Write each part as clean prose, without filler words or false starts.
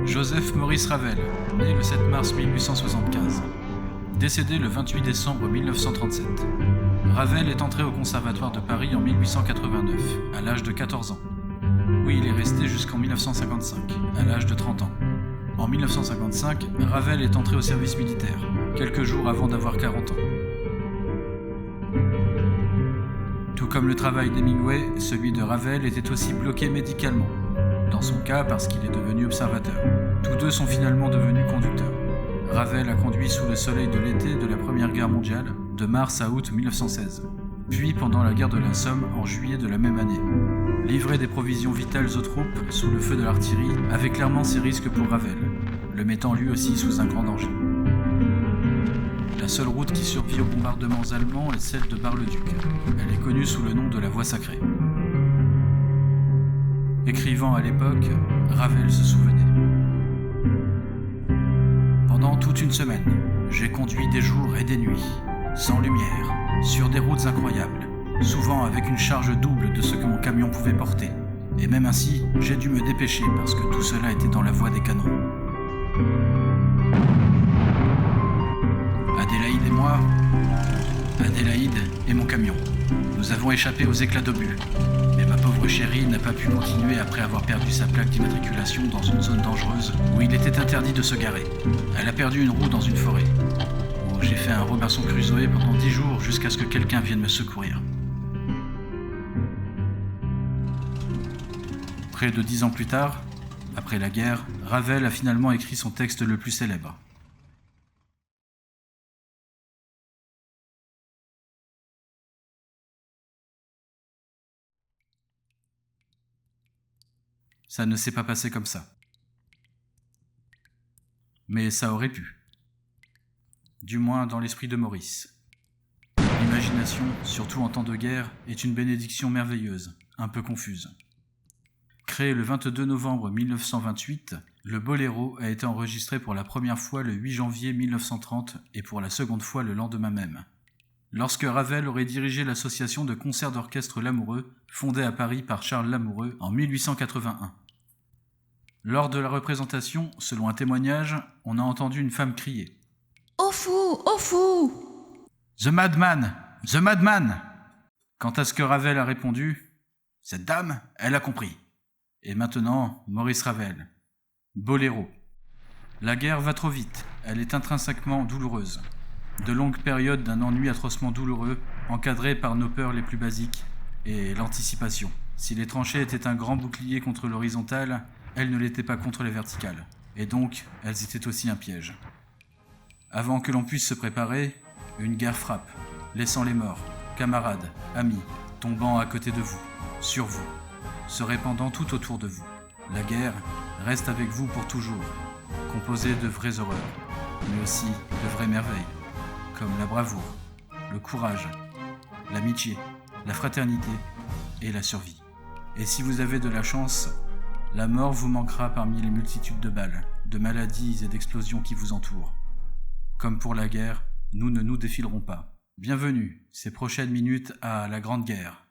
Joseph Maurice Ravel, né le 7 mars 1875. Décédé le 28 décembre 1937. Ravel est entré au Conservatoire de Paris en 1889, à l'âge de 14 ans. Où il est resté jusqu'en 1955, à l'âge de 30 ans. En 1955, Ravel est entré au service militaire, quelques jours avant d'avoir 40 ans. Tout comme le travail d'Hemingway, celui de Ravel était aussi bloqué médicalement. Dans son cas, parce qu'il est devenu observateur. Tous deux sont finalement devenus conducteurs. Ravel a conduit sous le soleil de l'été de la Première Guerre mondiale, de mars à août 1916. Puis pendant la guerre de la Somme, en juillet de la même année. Livrer des provisions vitales aux troupes, sous le feu de l'artillerie, avait clairement ses risques pour Ravel, le mettant lui aussi sous un grand danger. La seule route qui survit aux bombardements allemands est celle de Bar-le-Duc. Elle est connue sous le nom de la Voie sacrée. Écrivant à l'époque, Ravel se souvenait. Pendant toute une semaine, j'ai conduit des jours et des nuits, sans lumière, sur des routes incroyables, souvent avec une charge double de ce que mon camion pouvait porter. Et même ainsi, j'ai dû me dépêcher parce que tout cela était dans la voie des canons. Adélaïde et moi, Adélaïde et mon camion, nous avons échappé aux éclats d'obus. Mais ma pauvre chérie n'a pas pu continuer après avoir perdu sa plaque d'immatriculation dans une zone dangereuse où il était interdit de se garer. Elle a perdu une roue dans une forêt, où j'ai fait un Robinson Crusoe pendant 10 jours jusqu'à ce que quelqu'un vienne me secourir. Près de 10 ans plus tard, après la guerre, Ravel a finalement écrit son texte le plus célèbre. Ça ne s'est pas passé comme ça. Mais ça aurait pu. Du moins dans l'esprit de Maurice. L'imagination, surtout en temps de guerre, est une bénédiction merveilleuse, un peu confuse. Créé le 22 novembre 1928, le boléro a été enregistré pour la première fois le 8 janvier 1930 et pour la seconde fois le lendemain même. Lorsque Ravel aurait dirigé l'association de concerts d'orchestre Lamoureux, fondée à Paris par Charles Lamoureux en 1881. Lors de la représentation, selon un témoignage, on a entendu une femme crier « Au fou! Au fou !»« The madman! The madman !» Quant à ce que Ravel a répondu, « Cette dame, elle a compris. » Et maintenant, Maurice Ravel. Boléro. La guerre va trop vite, elle est intrinsèquement douloureuse. De longues périodes d'un ennui atrocement douloureux, encadrées par nos peurs les plus basiques, et l'anticipation. Si les tranchées étaient un grand bouclier contre l'horizontale, elles ne l'étaient pas contre les verticales, et donc elles étaient aussi un piège. Avant que l'on puisse se préparer, une guerre frappe, laissant les morts, camarades, amis, tombant à côté de vous, sur vous, se répandant tout autour de vous. La guerre reste avec vous pour toujours, composée de vraies horreurs, mais aussi de vraies merveilles, comme la bravoure, le courage, l'amitié, la fraternité et la survie. Et si vous avez de la chance, la mort vous manquera parmi les multitudes de balles, de maladies et d'explosions qui vous entourent. Comme pour la guerre, nous ne nous défilerons pas. Bienvenue, ces prochaines minutes à la Grande Guerre,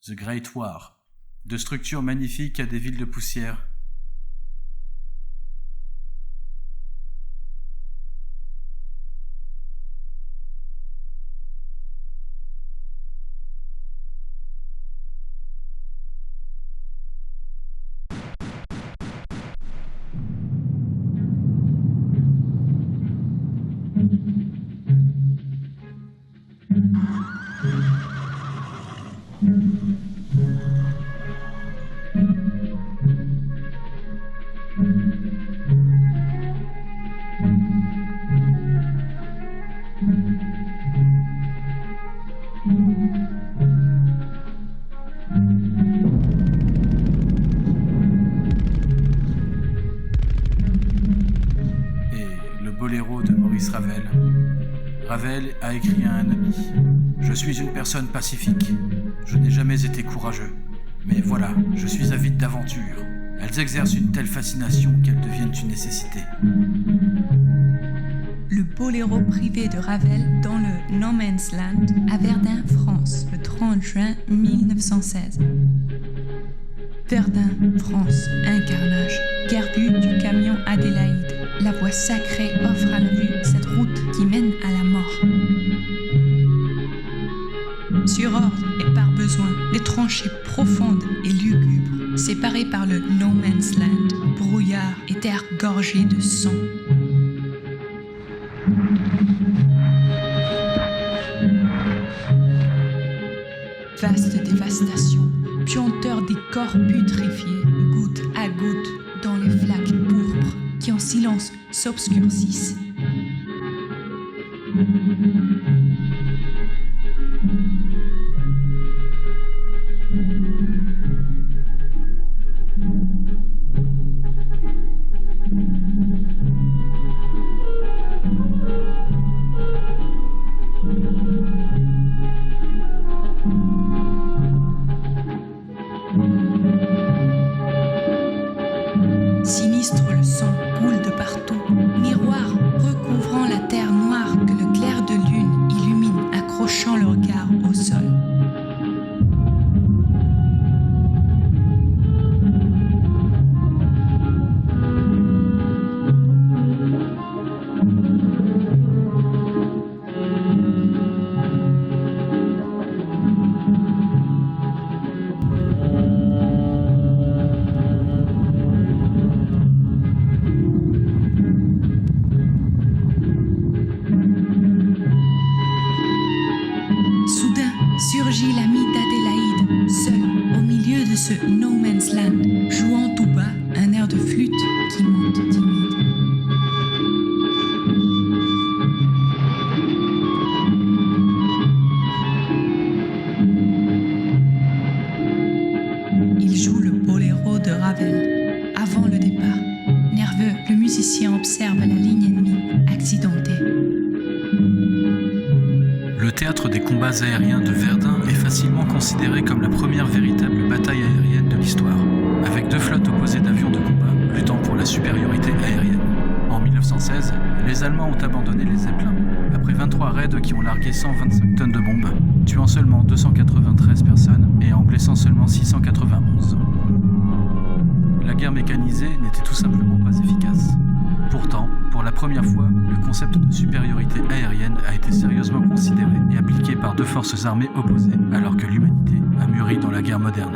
The Great War, de structures magnifiques à des villes de poussière. Boléro de Maurice Ravel. Ravel a écrit à un ami « Je suis une personne pacifique. Je n'ai jamais été courageux. Mais voilà, je suis avide d'aventures. Elles exercent une telle fascination qu'elles deviennent une nécessité. » Le boléro privé de Ravel dans le No Man's Land à Verdun, France, le 30 juin 1916. Verdun, France, un carnage Guère vue du camion Adélaïde. La voix sacrée offre à la vue cette route qui mène à la mort. Sur ordre et par besoin, des tranchées profondes et lugubres, séparées par le No Man's Land, brouillard et terre gorgée de sang. Vaste dévastation, puanteur des corps putréfiés, goutte à goutte dans les flaques pourpres qui en silence s'obscurcissent. Sinistre, le sang coule de partout, miroir recouvrant la terre noire que le clair de lune illumine, accrochant le regard au sol. Surgit l'ami d'Adélaïde, seul au milieu de ce No Man's Land, jouant tout bas un air de flûte qui monte timide. Il joue le boléro de Ravel. Avant le départ, nerveux, le musicien observe la ligne ennemie, accidentée. Le théâtre des combats aériens de Verdun est facilement considéré comme la première véritable bataille aérienne de l'histoire, avec deux flottes opposées d'avions de combat luttant pour la supériorité aérienne. En 1916, les Allemands ont abandonné les Zeppelins, après 23 raids qui ont largué 125 tonnes de bombes, tuant seulement 293 personnes et en blessant seulement 691. La guerre mécanisée n'était tout simplement pas efficace. Pourtant, pour la première fois, le concept de supériorité aérienne a été sérieusement considéré et appliqué par deux forces armées opposées, alors que l'humanité a mûri dans la guerre moderne.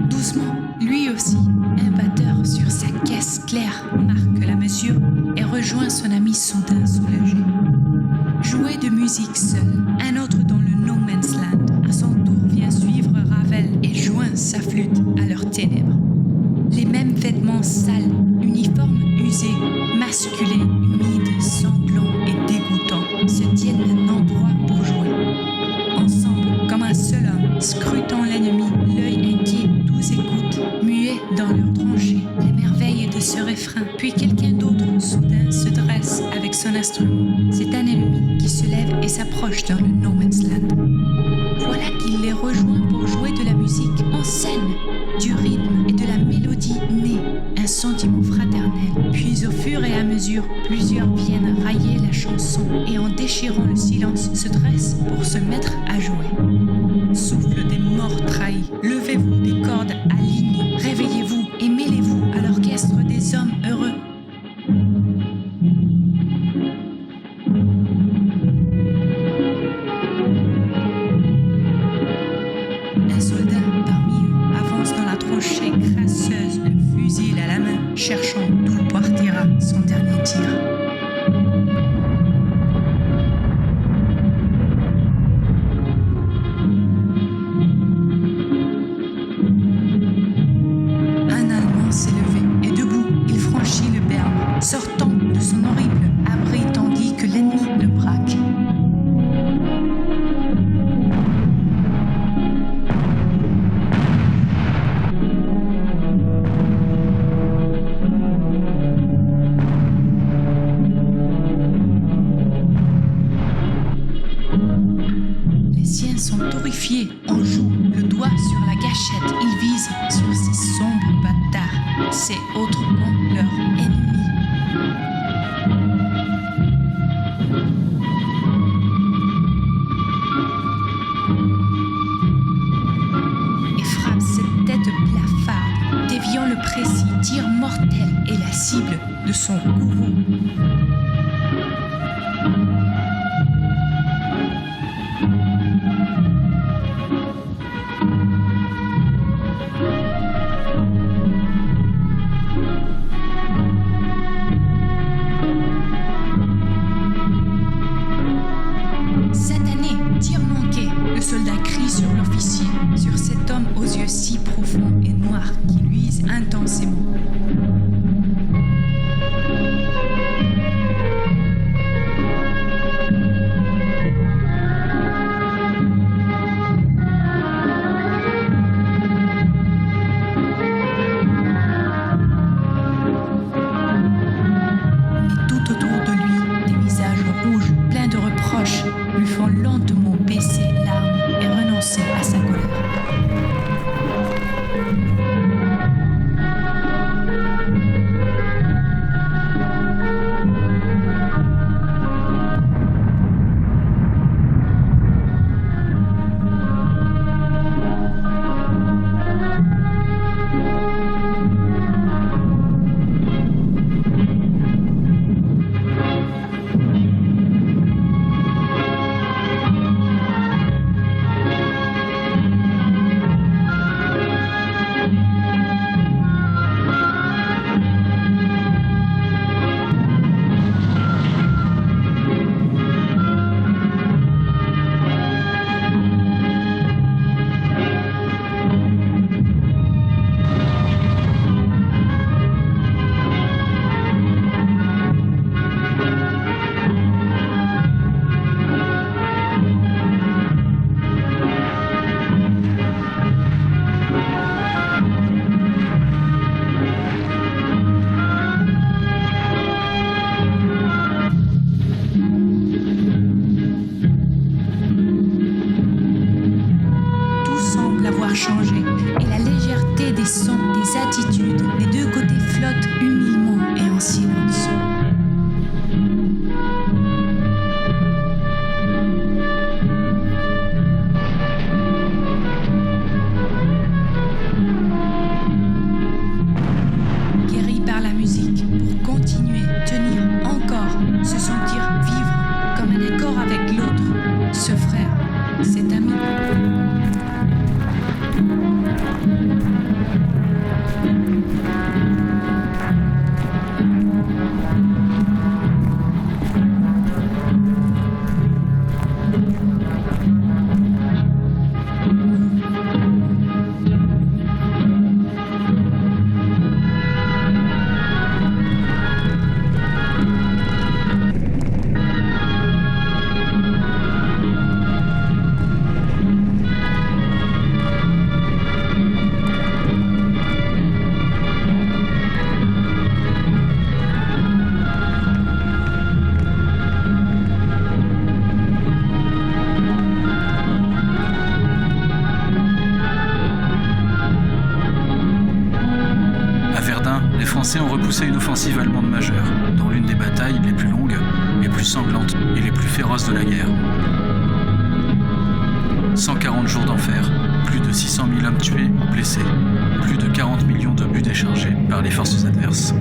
Doucement, lui aussi, un batteur sur sa caisse claire marque la mesure et rejoint son ami soudain soulagé. Jouer de musique seul, un autre dans le No Man's Land, à son tour vient suivre Ravel et joint sa flûte à leurs ténèbres. Les mêmes vêtements sales, uniformes usés, masculins, humides, sanglants et dégoûtants, se tiennent un endroit pour jouer. Ensemble, comme un seul homme, scrutant l'ennemi, l'œil inquiet, tous écoutent, muets dans leurs tranchées, les merveilles de ce refrain. Puis quelqu'un d'autre, soudain, se dresse avec son instrument. C'est un ennemi qui se lève et s'approche dans le No Man's Land. Voilà qu'il les rejoint pour jouer de la musique en scène, du rythme et de la mélodie née, un sentiment fraternel. Puis au fur et à mesure, plusieurs viennent railler la chanson et en déchirant le silence se dressent pour se mettre à jouer. Souffle des morts trahis, levez-vous des cordes alignées, réveillez-vous et mêlez-vous à l'orchestre des hommes heureux. Un soldat parmi eux avance dans la tranchée crasseuse, le fusil à la main, cherchant d'où partira son dernier tir. Un Allemand s'est levé et debout, il franchit le berme, sortant de son horrible abri tandis que l'ennemi le braque. Les siens sont horrifiés, on joue, le doigt sur la gâchette, ils visent sur ces sombres bâtards, ces autres bons leur tir mortel est la cible de son gourou. Satané, tir manqué, le soldat crie sur l'officier, sur cet homme aux yeux si profonds et noirs qui luisent intensément. Lui font lentement baisser l'arme et renoncer à sa colère. Changé et la légèreté des sons, des attitudes, les deux côtés flottent humainement et en silence. Guéri par la musique, pour continuer, tenir encore, se sentir vivre comme un accord avec l'autre, ce frère, cet ami. Les Français ont repoussé une offensive allemande majeure, dans l'une des batailles les plus longues, les plus sanglantes et les plus féroces de la guerre. 140 jours d'enfer, plus de 600 000 hommes tués ou blessés, plus de 40 millions d'obus déchargés par les forces adverses.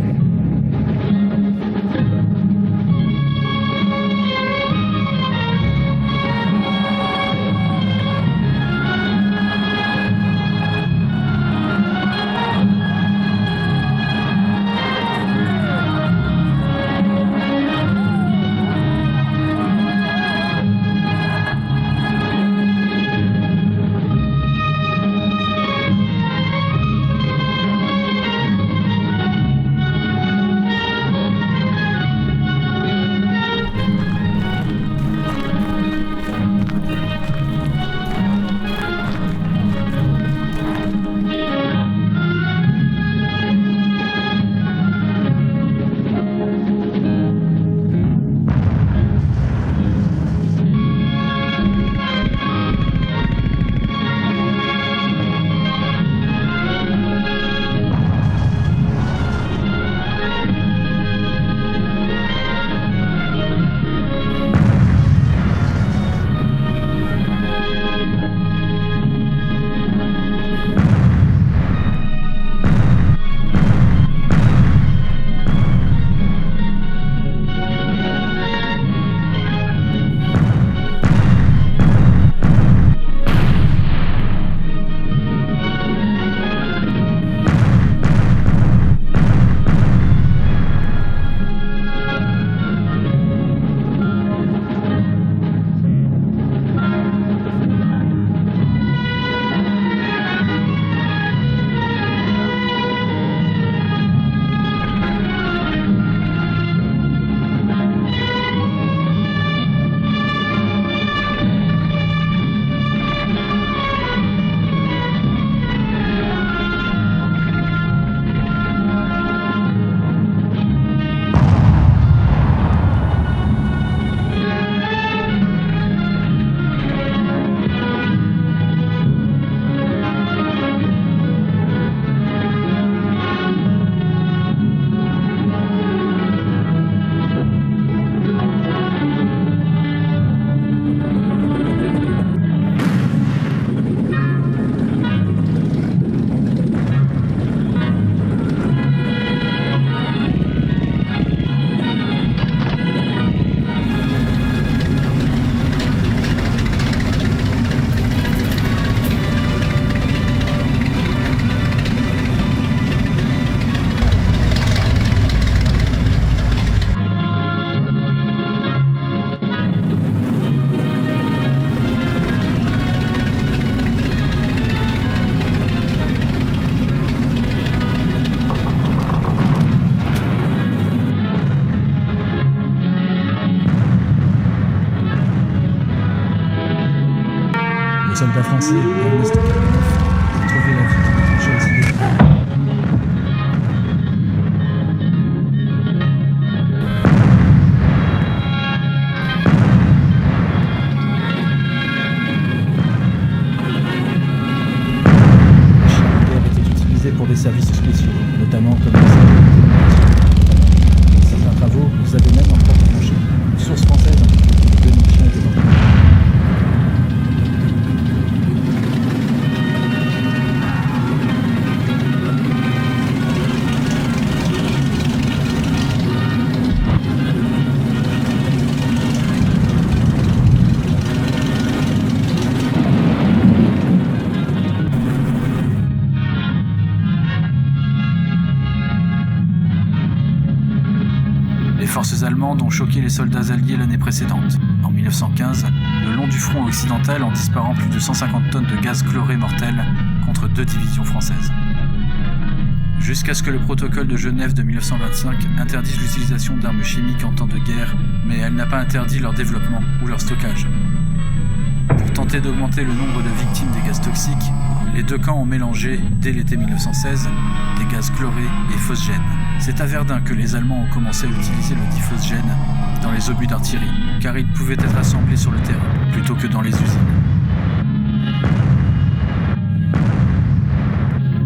soldat français Ernest Kamenev a trouvé la vie dans les tranchées résidées. Pour des services spéciaux, notamment comme les certains travaux, vous avez même leur propre tranchée. Une source française indique que les 2000 chiens étaient envoyés. Les forces allemandes ont choqué les soldats alliés l'année précédente, en 1915, le long du front occidental en disparant plus de 150 tonnes de gaz chloré mortel contre 2 divisions françaises. Jusqu'à ce que le protocole de Genève de 1925 interdise l'utilisation d'armes chimiques en temps de guerre, mais elle n'a pas interdit leur développement ou leur stockage. Pour tenter d'augmenter le nombre de victimes des gaz toxiques, les deux camps ont mélangé, dès l'été 1916, des gaz chlorés et phosgène. C'est à Verdun que les Allemands ont commencé à utiliser le diphosgène dans les obus d'artillerie, car il pouvait être assemblé sur le terrain, plutôt que dans les usines.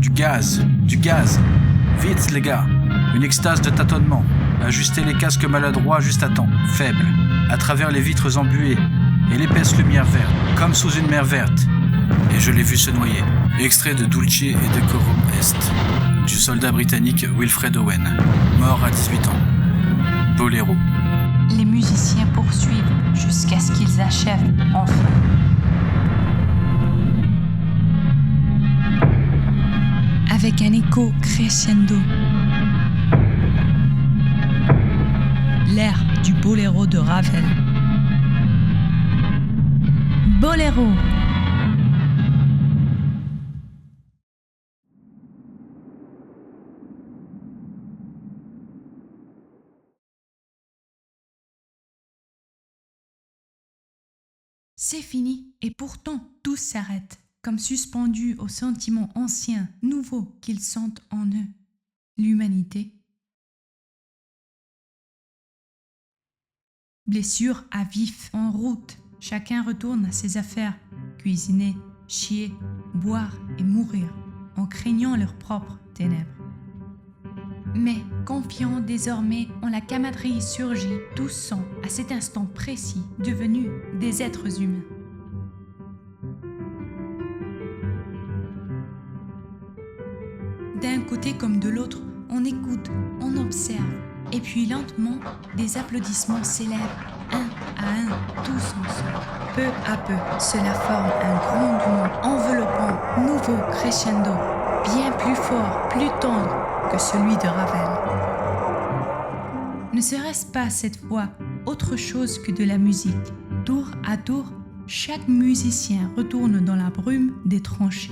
Du gaz! Vite les gars! Une extase de tâtonnement. Ajustez les casques maladroits juste à temps, faibles, à travers les vitres embuées et l'épaisse lumière verte, comme sous une mer verte. Et je l'ai vu se noyer. Extrait de Dulce et Decorum Est, du soldat britannique Wilfred Owen, mort à 18 ans. Boléro. Les musiciens poursuivent jusqu'à ce qu'ils achèvent enfin. Avec un écho crescendo. L'air du boléro de Ravel. Boléro. C'est fini, et pourtant tout s'arrête, comme suspendu aux sentiments anciens, nouveaux qu'ils sentent en eux. L'humanité. Blessure à vif, en route, chacun retourne à ses affaires, cuisiner, chier, boire et mourir, en craignant leurs propres ténèbres. Mais, confiants désormais en la camaraderie surgit, tous sont, à cet instant précis, devenus des êtres humains. D'un côté comme de l'autre, on écoute, on observe, et puis lentement, des applaudissements s'élèvent, un à un, tous ensemble. Peu à peu, cela forme un grondement enveloppant, nouveau crescendo, bien plus fort, plus tendre que celui de Ravel. Ne serait-ce pas cette fois autre chose que de la musique? Tour à tour, chaque musicien retourne dans la brume des tranchées.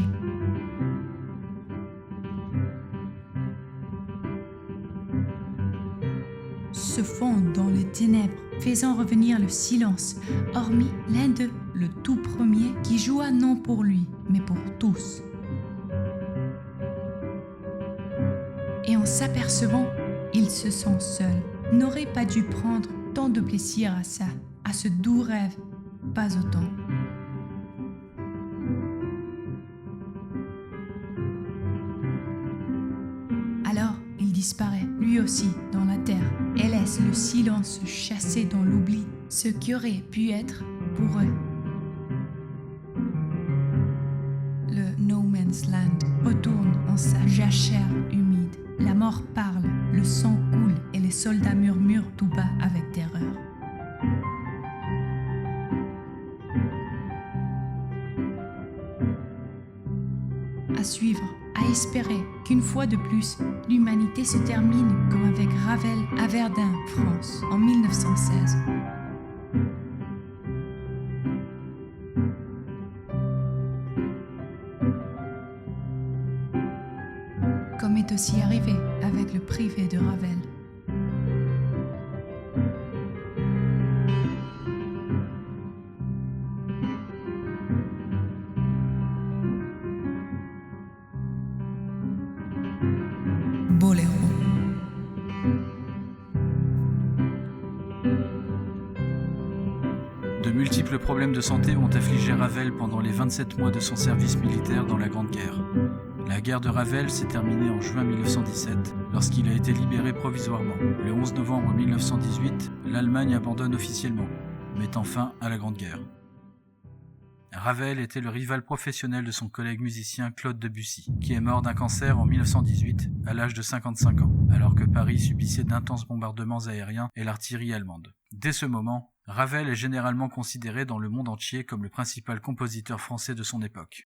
Se fond dans les ténèbres, faisant revenir le silence, hormis l'un d'eux, le tout premier, qui joua non pour lui, mais pour tous. Et en s'apercevant, il se sent seul. N'aurait pas dû prendre tant de plaisir à ça, à ce doux rêve, pas autant. Alors, il disparaît, lui aussi, dans la terre, et laisse le silence chasser dans l'oubli ce qui aurait pu être pour eux. Le No Man's Land retourne en sa jachère humide. La mort parle, le sang coule et les soldats murmurent tout bas avec terreur. À suivre, à espérer qu'une fois de plus, l'humanité se termine comme avec Ravel à Verdun, France, en 1916. Comme est aussi arrivé avec le privé de Ravel. multiples problèmes de santé ont affligé Ravel pendant les 27 mois de son service militaire dans la Grande Guerre. La guerre de Ravel s'est terminée en juin 1917, lorsqu'il a été libéré provisoirement. Le 11 novembre 1918, l'Allemagne abandonne officiellement, mettant fin à la Grande Guerre. Ravel était le rival professionnel de son collègue musicien Claude Debussy, qui est mort d'un cancer en 1918, à l'âge de 55 ans, alors que Paris subissait d'intenses bombardements aériens et l'artillerie allemande. Dès ce moment, Ravel est généralement considéré dans le monde entier comme le principal compositeur français de son époque.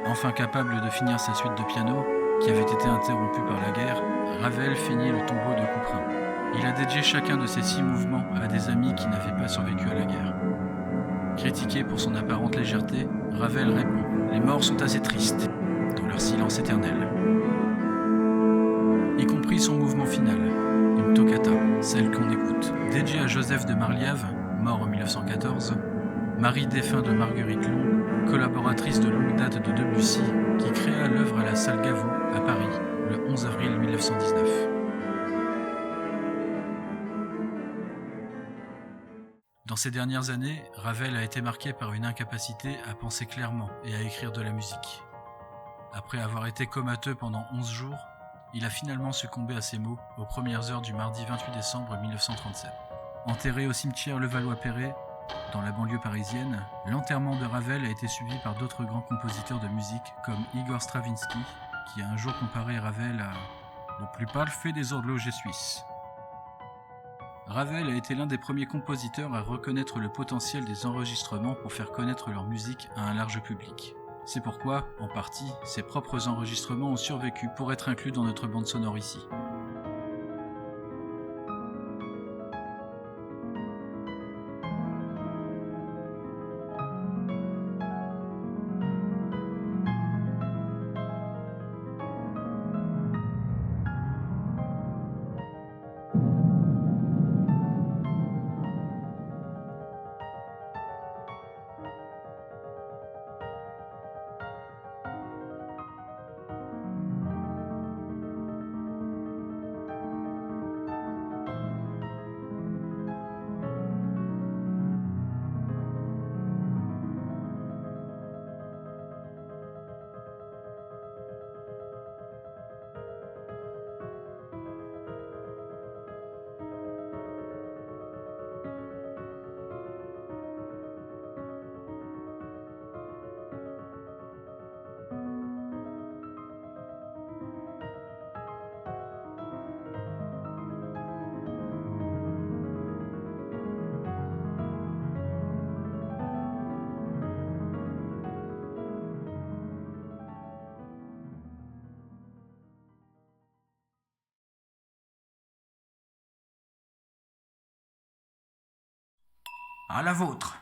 Enfin capable de finir sa suite de piano, qui avait été interrompue par la guerre, Ravel finit le tombeau de Couperin. Il a dédié chacun de ces 6 mouvements à des amis qui n'avaient pas survécu à la guerre. Critiqué pour son apparente légèreté, Ravel répond « Les morts sont assez tristes, dans leur silence éternel ». Y compris son mouvement final, une toccata, celle qu'on écoute, dédiée à Joseph de Marliave, mort en 1914, mari défunt de Marguerite Long, collaboratrice de longue date de Debussy, qui créa l'œuvre à la salle Gaveau, à Paris, le 11 avril 1919. Dans ces dernières années, Ravel a été marqué par une incapacité à penser clairement et à écrire de la musique. Après avoir été comateux pendant 11 jours, il a finalement succombé à ses maux aux premières heures du mardi 28 décembre 1937. Enterré au cimetière Levallois-Perret, dans la banlieue parisienne, l'enterrement de Ravel a été suivi par d'autres grands compositeurs de musique comme Igor Stravinsky, qui a un jour comparé Ravel à « le plus parfait des horlogers suisses ». Ravel a été l'un des premiers compositeurs à reconnaître le potentiel des enregistrements pour faire connaître leur musique à un large public. C'est pourquoi, en partie, ses propres enregistrements ont survécu pour être inclus dans notre bande sonore ici. À la vôtre.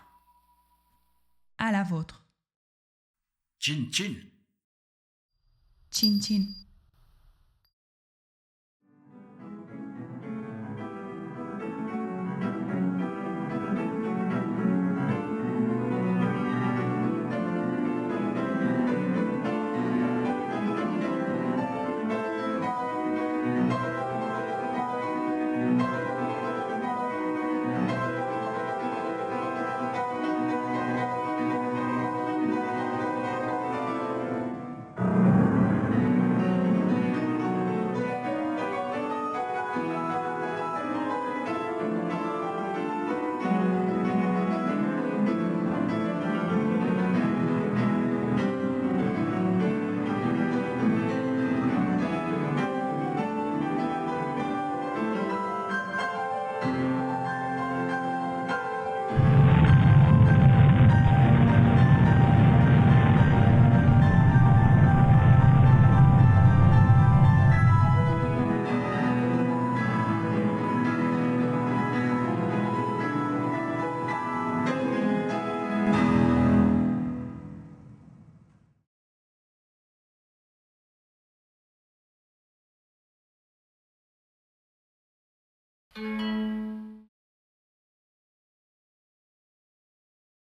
À la vôtre. Chin chin. Chin chin.